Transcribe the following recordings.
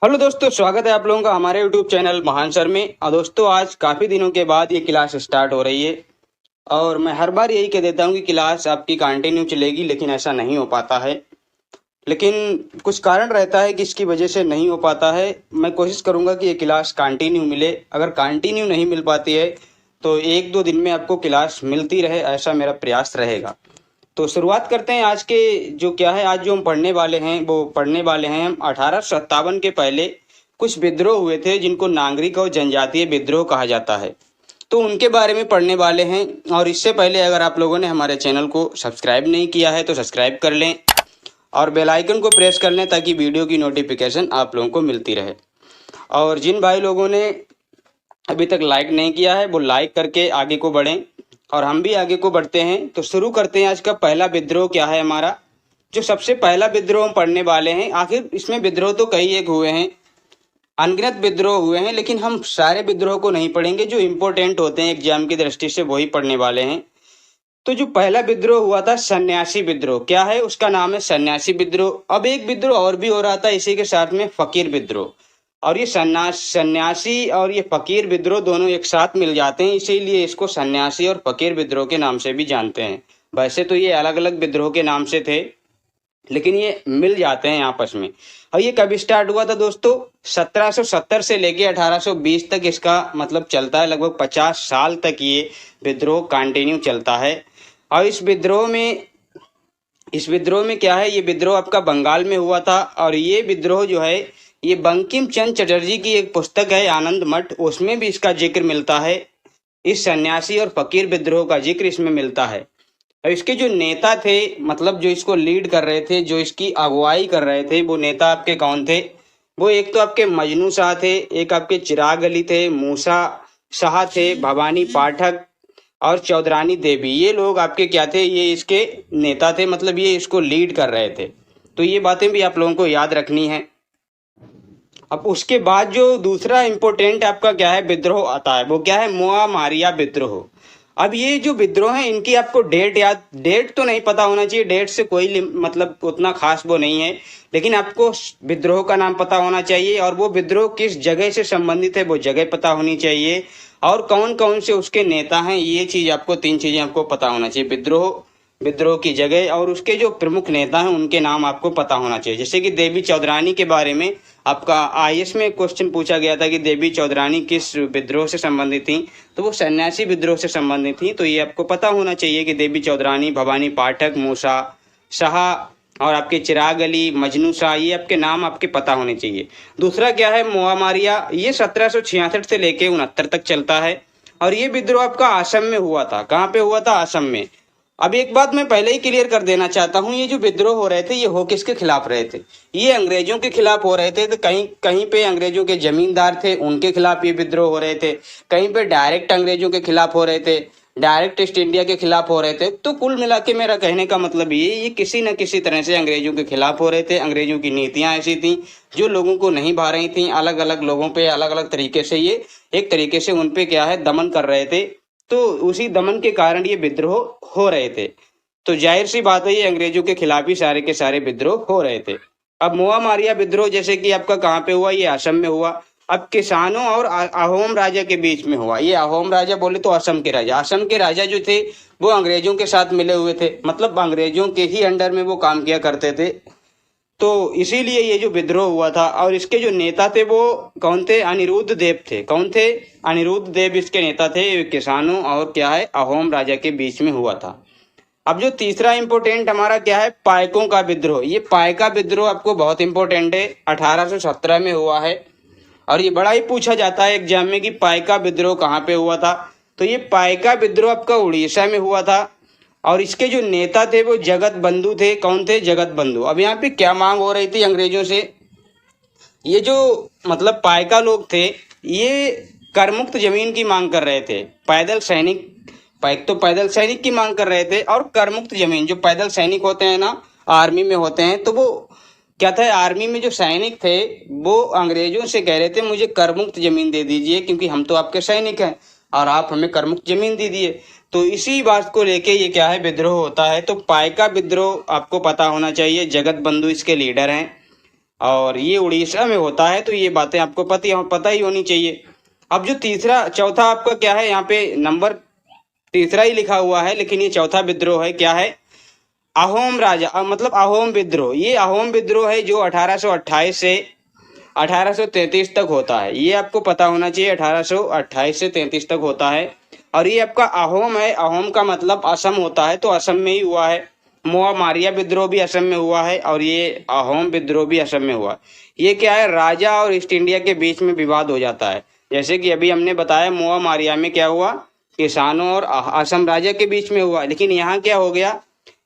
Hello दोस्तों, स्वागत है आप लोगों का हमारे यूट्यूब चैनल महान सर में। और दोस्तों, आज काफ़ी दिनों के बाद ये क्लास स्टार्ट हो रही है। और मैं हर बार यही कह देता हूँ कि क्लास आपकी कंटिन्यू चलेगी, लेकिन ऐसा नहीं हो पाता है। लेकिन कुछ कारण रहता है कि इसकी वजह से नहीं हो पाता है। मैं कोशिश करूँगा कि ये क्लास कंटिन्यू मिले। अगर कंटिन्यू नहीं मिल पाती है तो एक दो दिन में आपको क्लास मिलती रहे, ऐसा मेरा प्रयास रहेगा। तो शुरुआत करते हैं आज के जो क्या है। आज जो हम पढ़ने वाले हैं वो पढ़ने वाले हैं हम 1857 के पहले कुछ विद्रोह हुए थे जिनको नागरिक और जनजातीय विद्रोह कहा जाता है। तो उनके बारे में पढ़ने वाले हैं। और इससे पहले अगर आप लोगों ने हमारे चैनल को सब्सक्राइब नहीं किया है तो सब्सक्राइब कर लें और बेल आइकन को प्रेस कर लें ताकि वीडियो की नोटिफिकेशन आप लोगों को मिलती रहे। और जिन भाई लोगों ने अभी तक लाइक नहीं किया है वो लाइक करके आगे को बढ़ें और हम भी आगे को बढ़ते हैं। तो शुरू करते हैं। आज का पहला विद्रोह क्या है हमारा। जो सबसे पहला विद्रोह हम पढ़ने वाले हैं, आखिर इसमें विद्रोह तो कई एक हुए हैं, अनगिनत विद्रोह हुए हैं, लेकिन हम सारे विद्रोह को नहीं पढ़ेंगे। जो इम्पोर्टेंट होते हैं एग्जाम की दृष्टि से वही पढ़ने वाले हैं। तो जो पहला विद्रोह हुआ था सन्यासी विद्रोह, क्या है उसका नाम है सन्यासी विद्रोह। अब एक विद्रोह और भी हो रहा था इसी के साथ में, फकीर विद्रोह। और ये सन्यासी और ये फकीर विद्रोह दोनों एक साथ मिल जाते हैं, इसीलिए इसको सन्यासी और फकीर विद्रोह के नाम से भी जानते हैं। वैसे तो ये अलग अलग विद्रोह के नाम से थे, लेकिन ये मिल जाते हैं आपस में। और ये कब स्टार्ट हुआ था दोस्तों? 1770 से लेके 1820 तक इसका मतलब चलता है। लगभग 50 साल तक ये विद्रोह कंटिन्यू चलता है। और इस विद्रोह में क्या है, ये विद्रोह आपका बंगाल में हुआ था। और ये विद्रोह जो है ये बंकिम चंद्र चटर्जी की एक पुस्तक है आनंद मठ, उसमें भी इसका जिक्र मिलता है। इस सन्यासी और फकीर विद्रोह का जिक्र इसमें मिलता है। और इसके जो नेता थे, मतलब जो इसको लीड कर रहे थे, जो इसकी अगुवाई कर रहे थे, वो नेता आपके कौन थे? वो एक तो आपके मजनू शाह थे, एक आपके चिराग अली थे, मूसा शाह थे, भवानी पाठक और चौधरानी देवी। ये लोग आपके क्या थे? ये इसके नेता थे, मतलब ये इसको लीड कर रहे थे। तो ये बातें भी आप लोगों को याद रखनी है। अब उसके बाद जो दूसरा इम्पोर्टेंट आपका क्या है विद्रोह आता है, वो क्या है? मोआ मारिया विद्रोह। अब ये जो विद्रोह है इनकी आपको डेट तो नहीं पता होना चाहिए, डेट से कोई मतलब उतना खास वो नहीं है, लेकिन आपको विद्रोह का नाम पता होना चाहिए और वो विद्रोह किस जगह से संबंधित है वो जगह पता होनी चाहिए, और कौन कौन से उसके नेता हैं। ये चीज आपको, तीन चीजें आपको पता होना चाहिए। विद्रोह की जगह और उसके जो प्रमुख नेता हैं उनके नाम आपको पता होना चाहिए। जैसे कि देवी चौधरानी के बारे में आपका आईएएस में क्वेश्चन पूछा गया था कि देवी चौधरानी किस विद्रोह से संबंधित थी, तो वो सन्यासी विद्रोह से संबंधित थी। तो ये आपको पता होना चाहिए कि देवी चौधरानी, भवानी पाठक, मूसा शाह और आपके चिराग अली, मजनू शाह, ये आपके नाम आपके पता होने चाहिए। दूसरा क्या है? मोआ मारिया। ये 1766 से लेके 69 तक चलता है और ये विद्रोह आपका असम में हुआ था। कहाँ पे हुआ था? असम में। अब एक बात मैं पहले ही क्लियर कर देना चाहता हूँ, ये जो विद्रोह हो रहे थे ये हो किसके खिलाफ रहे थे? ये अंग्रेजों के खिलाफ हो रहे थे। तो कहीं कहीं पे अंग्रेजों के जमींदार थे उनके खिलाफ ये विद्रोह हो रहे थे, कहीं पे डायरेक्ट अंग्रेजों के खिलाफ हो रहे थे, डायरेक्ट ईस्ट इंडिया के खिलाफ हो रहे थे। तो कुल मिला के मेरा कहने का मतलब ये किसी न किसी तरह से अंग्रेजों के खिलाफ हो रहे थे। अंग्रेजों की नीतियां ऐसी थी जो लोगों को नहीं भा रही थी। अलग अलग लोगों पे अलग अलग तरीके से ये एक तरीके से उन पे क्या है दमन कर रहे थे। तो उसी दमन के कारण ये विद्रोह हो रहे थे। तो जाहिर सी बात है ये अंग्रेजों के खिलाफ ही सारे के सारे विद्रोह हो रहे थे। अब मोआ मारिया विद्रोह जैसे कि आपका कहाँ पे हुआ? ये असम में हुआ। अब किसानों और अहोम राजा के बीच में हुआ। ये अहोम राजा बोले तो असम के राजा। असम के राजा जो थे वो अंग्रेजों के साथ मिले हुए थे, मतलब अंग्रेजों के ही अंडर में वो काम किया करते थे। तो इसीलिए ये जो विद्रोह हुआ था। और इसके जो नेता थे वो कौन थे? अनिरुद्ध देव थे। कौन थे? अनिरुद्ध देव इसके नेता थे। ये किसानों और क्या है अहोम राजा के बीच में हुआ था। अब जो तीसरा इंपोर्टेंट हमारा क्या है? पाइकों का विद्रोह। ये पाइका विद्रोह आपको बहुत इंपॉर्टेंट है, 1817 में हुआ है। और ये बड़ा ही पूछा जाता है एग्जाम में कि पाइका विद्रोह कहाँ पे हुआ था। तो ये पाइका विद्रोह आपका उड़ीसा में हुआ था और इसके जो नेता थे वो जगत बंधु थे। कौन थे? जगत बंधु। अब यहाँ पे क्या मांग हो रही थी अंग्रेजों से? ये जो मतलब पाइका लोग थे ये करमुक्त जमीन की मांग कर रहे थे। पैदल सैनिक, एक तो पैदल सैनिक की मांग कर रहे थे और करमुक्त जमीन। जो पैदल सैनिक होते हैं ना, आर्मी में होते हैं, तो वो क्या था, आर्मी में जो सैनिक थे वो अंग्रेजों से कह रहे थे मुझे करमुक्त जमीन दे दीजिए क्योंकि हम तो आपके सैनिक हैं और आप हमें करमुक्त जमीन दीजिए। तो इसी बात को लेके ये क्या है विद्रोह होता है। तो पाइका विद्रोह आपको पता होना चाहिए। जगत बंधु इसके लीडर हैं। और ये उड़ीसा में होता है। तो ये बातें आपको पता ही होनी चाहिए। अब जो चौथा आपका क्या है, यहाँ पे नंबर तीसरा ही लिखा हुआ है, लेकिन ये चौथा विद्रोह है। क्या है? अहोम राजा, मतलब अहोम विद्रोह। ये अहोम विद्रोह है जो 1828 से 1833 तक होता है। ये आपको पता होना चाहिए, 1828 से 33 तक होता है। और ये आपका अहोम है। अहोम का मतलब असम होता है, तो असम में ही हुआ है। मोआ मारिया विद्रोह भी असम में हुआ है और ये अहोम विद्रोह भी असम में हुआ है। ये क्या है, राजा और ईस्ट इंडिया के बीच में विवाद हो जाता है। जैसे कि अभी हमने बताया मोआ मारिया में क्या हुआ, किसानों और असम राजा के बीच में हुआ। लेकिन यहाँ क्या हो गया,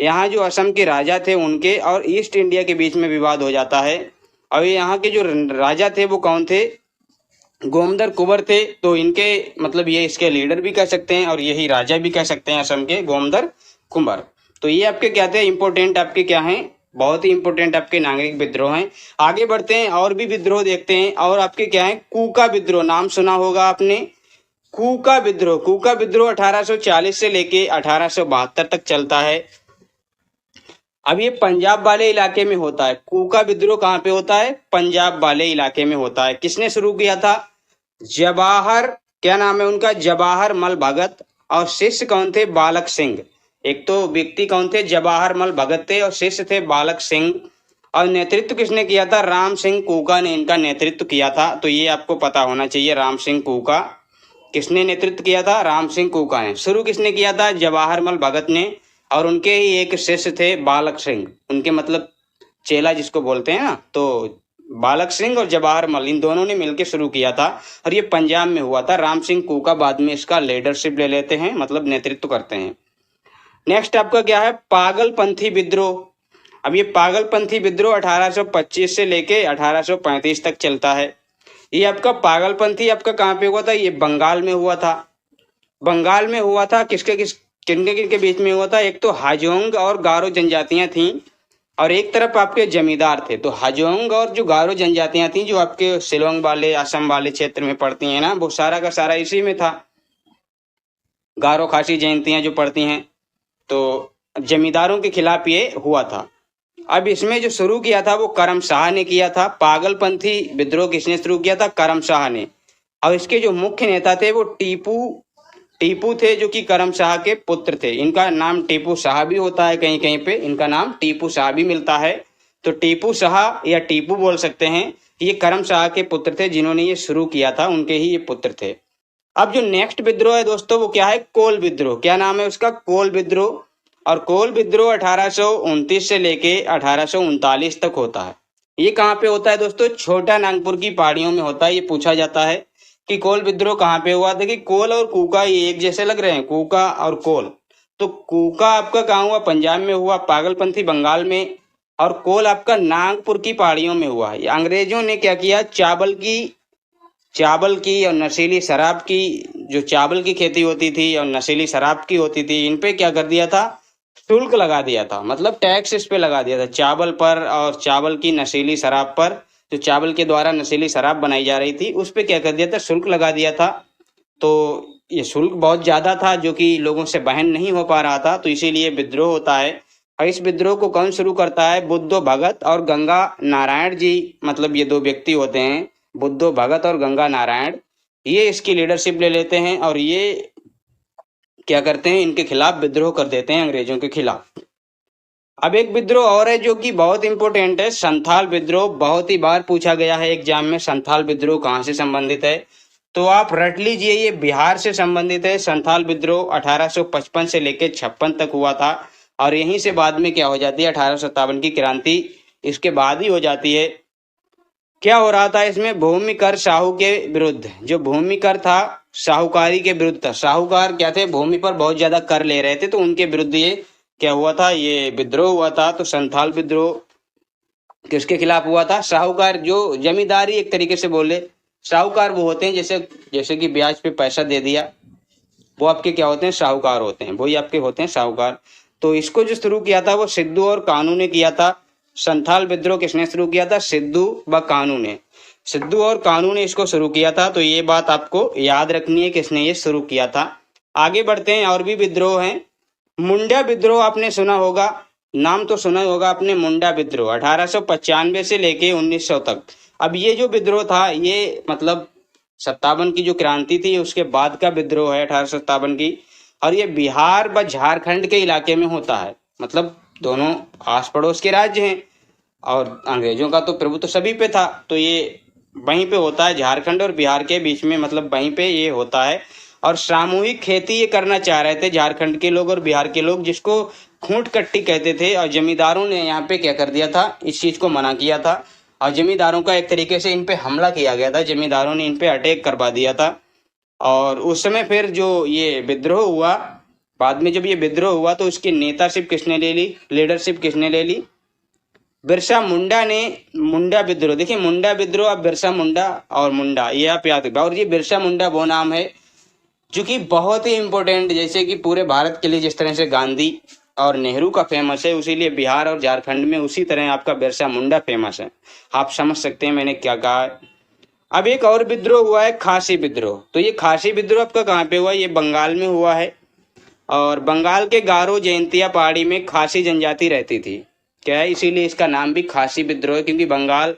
यहाँ जो असम के राजा थे उनके और ईस्ट इंडिया के बीच में विवाद हो जाता है। और यहाँ के जो राजा थे वो कौन थे, गोमदर कुंवर थे। तो इनके मतलब ये इसके लीडर भी कह सकते हैं और यही राजा भी कह सकते हैं असम के, गोमदर कुंवर। तो ये आपके क्या थे, इंपोर्टेंट आपके क्या हैं, बहुत ही इंपोर्टेंट आपके नागरिक विद्रोह हैं। आगे बढ़ते हैं और भी विद्रोह देखते हैं। और आपके क्या है, कूका विद्रोह, नाम सुना होगा आपने, कूका विद्रोह। कूका विद्रोह 1840 से लेके 1872 तक चलता है। अब ये पंजाब वाले इलाके में होता है। कूका विद्रोह कहाँ पे होता है, पंजाब वाले इलाके में होता है। किसने शुरू किया था, जवाहर, क्या नाम है उनका, जवाहर मल भगत। और शिष्य कौन थे, बालक सिंह। एक तो व्यक्ति कौन थे, जवाहर मल भगत थे और शिष्य थे बालक सिंह। और नेतृत्व किसने किया था, राम सिंह कूका ने इनका नेतृत्व किया था। तो ये आपको पता होना चाहिए, राम सिंह कूका किसने नेतृत्व किया था, राम सिंह कूका ने। शुरू किसने किया था, जवाहर मल भगत ने। और उनके ही एक शिष्य थे बालक सिंह, उनके मतलब चेला जिसको बोलते हैं ना। तो बालक सिंह और जवाहर मल, इन दोनों ने मिलकर शुरू किया था और ये पंजाब में हुआ था। राम सिंह कूका बाद में इसका लीडरशिप ले लेते हैं, मतलब नेतृत्व करते हैं। नेक्स्ट आपका क्या है, पागलपंथी विद्रोह। अब ये पागलपंथी विद्रोह 1825 से लेके 1835 तक चलता है। ये आपका पागलपंथी आपका कहाँ पे हुआ था, ये बंगाल में हुआ था। बंगाल में हुआ था, किनके बीच में हुआ था, एक तो हाजोंग और गारो जनजातियां थीं और एक तरफ आपके जमींदार थे। तो हाजोंग और जो गारो जनजातियां थीं जो आपके शिलोंग वाले असम वाले क्षेत्र में पड़ती हैं ना, वो सारा का सारा इसी में था। गारो खासी जयंतियां जो पड़ती हैं, तो जमींदारों के खिलाफ ये हुआ था। अब इसमें जो शुरू किया था वो करम शाह ने किया था। पागलपंथी विद्रोह किसने शुरू किया था, करम शाह ने। और इसके जो मुख्य नेता थे वो टीपू थे, जो कि करम शाह के पुत्र थे। इनका नाम टीपू शाह भी होता है, कहीं कहीं पे इनका नाम टीपू शाह भी मिलता है। तो टीपू शाह या टीपू बोल सकते हैं, ये करम शाह के पुत्र थे जिन्होंने ये शुरू किया था, उनके ही ये पुत्र थे। अब जो नेक्स्ट विद्रोह है दोस्तों वो क्या है, कोल विद्रोह। क्या नाम है उसका, कोल विद्रोह। और कोल विद्रोह 1829 से लेके 1839 तक होता है। ये कहाँ पे होता है दोस्तों, छोटा नागपुर की पहाड़ियों में होता है। ये पूछा जाता है कि कोल विद्रोह कहाँ पे हुआ। देखिए कोल और कूका ये एक जैसे लग रहे हैं, कूका और कोल। तो कूका आपका कहाँ हुआ, पंजाब में हुआ, पागलपंथी बंगाल में। और कोल आपका नागपुर की पहाड़ियों में हुआ है। अंग्रेजों ने क्या किया, चावल की और नशीली शराब की, जो चावल की खेती होती थी और नशीली शराब की होती थी, इन पे क्या कर दिया था, शुल्क लगा दिया था। मतलब टैक्स इस पे लगा दिया था, चावल पर और चावल की नशीली शराब पर। जो चावल के द्वारा नशीली शराब बनाई जा रही थी उस पे क्या कर दिया था, शुल्क लगा दिया था। तो ये शुल्क बहुत ज्यादा था जो कि लोगों से वहन नहीं हो पा रहा था, तो इसीलिए विद्रोह होता है। और इस विद्रोह को कौन शुरू करता है, बुद्धो भगत और गंगा नारायण जी। मतलब ये दो व्यक्ति होते हैं, बुद्धो भगत और गंगा नारायण। ये इसकी लीडरशिप ले लेते हैं और ये क्या करते हैं, इनके खिलाफ विद्रोह कर देते हैं, अंग्रेजों के खिलाफ। अब एक विद्रोह और है जो कि बहुत इंपॉर्टेंट है, संथाल विद्रोह। बहुत ही बार पूछा गया है एग्जाम में, संथाल विद्रोह कहाँ से संबंधित है। तो आप रट लीजिए, ये बिहार से संबंधित है। संथाल विद्रोह 1855 से लेकर 56 तक हुआ था और यहीं से बाद में क्या हो जाती है, 1857 की क्रांति इसके बाद ही हो जाती है। क्या हो रहा था इसमें, भूमि कर साहू के विरुद्ध। जो भूमि कर था साहूकारी के विरुद्ध था। साहूकार क्या थे, भूमि पर बहुत ज्यादा कर ले रहे थे, तो उनके विरुद्ध ये क्या हुआ था, ये विद्रोह हुआ था। तो संथाल विद्रोह किसके खिलाफ हुआ था, साहूकार, जो जमींदारी एक तरीके से बोले। साहूकार वो होते हैं जैसे कि ब्याज पे पैसा दे दिया, वो आपके क्या होते हैं, साहूकार होते हैं, वही आपके होते हैं साहूकार। तो इसको जो शुरू किया था वो सिद्धू और कानू ने किया था। संथाल विद्रोह किसने शुरू किया था, सिद्धू व कानू ने। सिद्धू और कानू ने इसको शुरू किया था। तो ये बात आपको याद रखनी है, किसने ये शुरू किया था। आगे बढ़ते हैं, और भी विद्रोह हैं। मुंडा विद्रोह आपने सुना होगा। नाम तो सुना ही होगा आपने, मुंडा विद्रोह 1895 से लेके 1900 तक। अब ये जो विद्रोह था ये मतलब 57 की जो क्रांति थी उसके बाद का विद्रोह है, 1857 की। और ये बिहार व झारखंड के इलाके में होता है, मतलब दोनों आस पड़ोस के राज्य हैं और अंग्रेजों का तो प्रभुत्व सभी पे था, तो ये वहीं पे होता है, झारखंड और बिहार के बीच में, मतलब वहीं पे ये होता है। और सामूहिक खेती ये करना चाह रहे थे झारखंड के लोग और बिहार के लोग, जिसको खूंट कट्टी कहते थे। और जमींदारों ने यहाँ पे क्या कर दिया था, इस चीज को मना किया था और जमींदारों का एक तरीके से इन पे हमला किया गया था, जमींदारों ने इन पे अटैक करवा दिया था। और उस समय फिर जो ये विद्रोह हुआ, बाद में जब ये विद्रोह हुआ तो उसकी नेताशिप किसने ले ली, लीडरशिप किसने ले ली, बिरसा मुंडा ने। मुंडा विद्रोह, देखिए मुंडा विद्रोह, अब बिरसा मुंडा और मुंडा ये आप याद रखिए। और ये बिरसा मुंडा वो नाम है जो कि बहुत ही इंपॉर्टेंट, जैसे कि पूरे भारत के लिए जिस तरह से गांधी और नेहरू का फेमस है, उसी लिए बिहार और झारखंड में उसी तरह आपका बिरसा मुंडा फेमस है। आप समझ सकते हैं मैंने क्या कहा है। अब एक और विद्रोह हुआ है, खासी विद्रोह। तो ये खासी विद्रोह आपका कहाँ पे हुआ, ये बंगाल में हुआ है। और बंगाल के गारो जयंतिया पहाड़ी में खासी जनजाति रहती थी, क्या है, इसीलिए इसका नाम भी खासी विद्रोह है। क्योंकि बंगाल,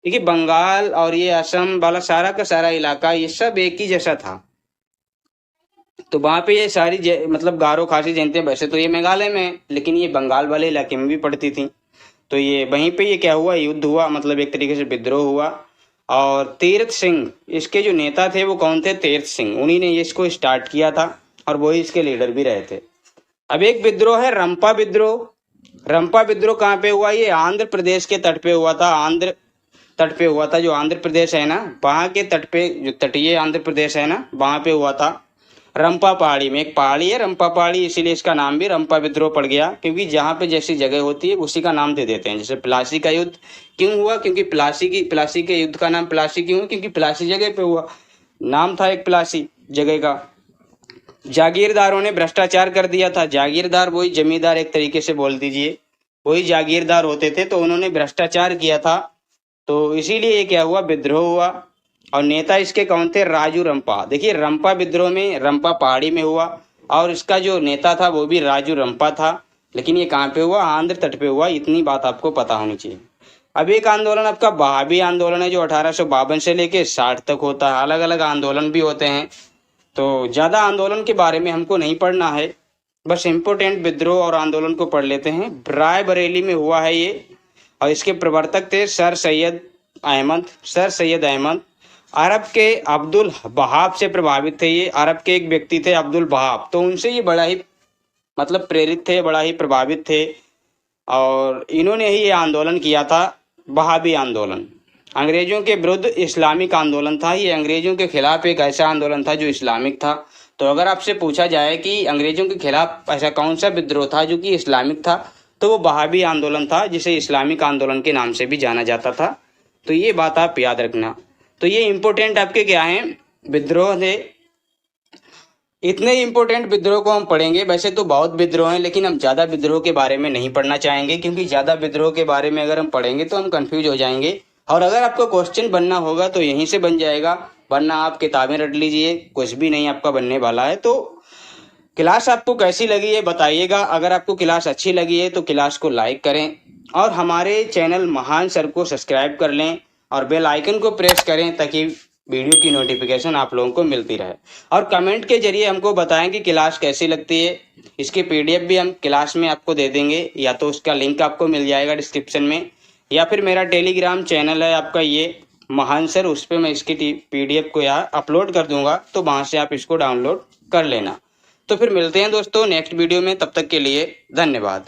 देखिए बंगाल और ये असम वाला सारा का सारा इलाका ये सब एक ही जैसा था, तो वहां पे ये सारी मतलब गारो खासी जयंतियां, वैसे तो ये मेघालय में है लेकिन ये बंगाल वाले इलाके में भी पड़ती थी। तो ये वहीं पे ये क्या हुआ, युद्ध हुआ, मतलब एक तरीके से विद्रोह हुआ। और तीर्थ सिंह इसके जो नेता थे वो कौन थे, तीर्थ सिंह, उन्हीं ने इसको स्टार्ट किया था और वही इसके लीडर भी रहे थे। अब एक विद्रोह है रंपा विद्रोह। रंपा विद्रोह कहाँ पे हुआ, ये आंध्र प्रदेश के तट पे हुआ था। आंध्र तट पे हुआ था, जो आंध्र प्रदेश है ना वहाँ के तट पे, जो तटीय आंध्र प्रदेश है ना वहाँ पे हुआ था। रंपा पहाड़ी में, एक पहाड़ी है रंपा पहाड़ी, इसीलिए इसका नाम भी रंपा विद्रोह पड़ गया। क्योंकि जहाँ पे जैसी जगह होती है उसी का नाम दे देते हैं। जैसे प्लासी का युद्ध क्यों हुआ, क्योंकि प्लासी के युद्ध का नाम प्लासी क्यों हुआ, क्योंकि प्लासी जगह पे हुआ, नाम था एक प्लासी जगह का। जागीरदारों ने भ्रष्टाचार कर दिया था। जागीरदार वही जमींदार, एक तरीके से बोल दीजिए, वही जागीरदार होते थे, तो उन्होंने भ्रष्टाचार किया था, तो इसीलिए ये क्या हुआ, विद्रोह हुआ। और नेता इसके कौन थे, राजू रंपा। देखिए रंपा विद्रोह में रंपा पहाड़ी में हुआ और इसका जो नेता था वो भी राजू रंपा था। लेकिन ये कहाँ पे हुआ, आंध्र तट पे हुआ, इतनी बात आपको पता होनी चाहिए। अब एक आंदोलन आपका बहाबी आंदोलन है, जो 1852 से लेके 60 तक होता है। अलग अलग आंदोलन भी होते हैं, तो ज़्यादा आंदोलन के बारे में हमको नहीं पढ़ना है, बस इम्पोर्टेंट विद्रोह और आंदोलन को पढ़ लेते हैं। रायबरेली में हुआ है ये, और इसके प्रवर्तक थे सर सैयद अहमद। अरब के अब्दुल वहाब से प्रभावित थे ये। अरब के एक व्यक्ति थे अब्दुल वहाब, तो उनसे ये बड़ा ही मतलब प्रेरित थे, बड़ा ही प्रभावित थे, और इन्होंने ही ये आंदोलन किया था, वहाबी आंदोलन। अंग्रेजों के विरुद्ध इस्लामिक आंदोलन था ये, अंग्रेजों के खिलाफ एक ऐसा आंदोलन था जो इस्लामिक था। तो अगर आपसे पूछा जाए कि अंग्रेजों के खिलाफ ऐसा कौन सा विद्रोह था जो कि इस्लामिक था, तो वो वहाबी आंदोलन था, जिसे इस्लामिक आंदोलन के नाम से भी जाना जाता था। तो ये बात आप याद रखना। तो ये इम्पोर्टेंट आपके क्या हैं, विद्रोह थे। इतने इम्पोर्टेंट विद्रोह को हम पढ़ेंगे। वैसे तो बहुत विद्रोह हैं, लेकिन हम ज़्यादा विद्रोह के बारे में नहीं पढ़ना चाहेंगे, क्योंकि ज़्यादा विद्रोह के बारे में अगर हम पढ़ेंगे तो हम कंफ्यूज हो जाएंगे। और अगर आपको क्वेश्चन बनना होगा तो यहीं से बन जाएगा, वरना आप किताबें रट लीजिए, कुछ भी नहीं आपका बनने वाला है। तो क्लास आपको कैसी लगी है बताइएगा। अगर आपको क्लास अच्छी लगी है तो क्लास को लाइक करें और हमारे चैनल महान सर को सब्सक्राइब कर लें और बेल आइकन को प्रेस करें, ताकि वीडियो की नोटिफिकेशन आप लोगों को मिलती रहे। और कमेंट के जरिए हमको बताएं कि क्लास कैसी लगती है। इसके पीडीएफ भी हम क्लास में आपको दे देंगे, या तो उसका लिंक आपको मिल जाएगा डिस्क्रिप्शन में, या फिर मेरा टेलीग्राम चैनल है आपका ये महान सर, उस पर मैं इसकी पीडीएफ को यहाँ अपलोड कर दूंगा, तो वहाँ से आप इसको डाउनलोड कर लेना। तो फिर मिलते हैं दोस्तों नेक्स्ट वीडियो में, तब तक के लिए धन्यवाद।